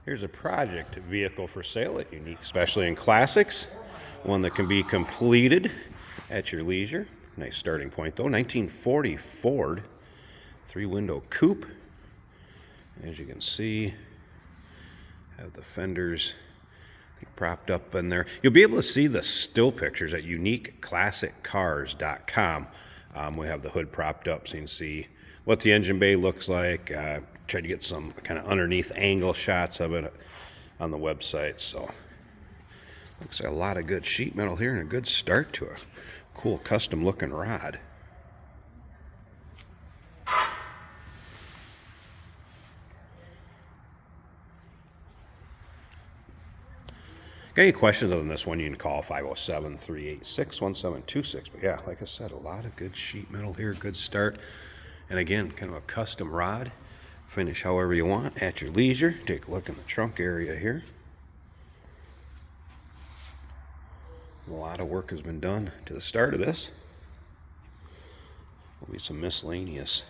Here's a project vehicle for sale at Unique, especially in classics. One that can be completed at your leisure. Nice starting point though. 1940 Ford 3-window coupe. As you can see, have the fenders propped up in there. You'll be able to see the still pictures at uniqueclassiccars.com. We have the hood propped up so you can see what the engine bay looks like. Try to get some kind of underneath angle shots of it on the website. So looks like a lot of good sheet metal here and a good start to a cool custom looking rod. Got any questions on this one, you can call 507-386-1726. But yeah, like I said, a lot of good sheet metal here, good start. And again, kind of a custom rod. Finish however you want at your leisure. Take a look in the trunk area here. A lot of work has been done to the start of this. There'll be some miscellaneous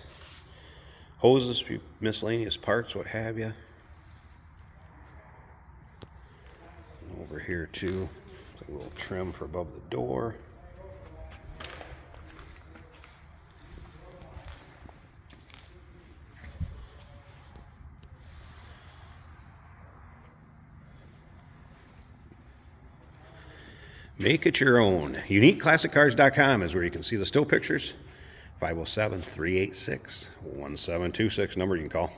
hoses, miscellaneous parts, what have you. Over here too, a little trim for above the door. Make it your own. UniqueClassicCars.com is where you can see the still pictures. 507-386-1726 number you can call.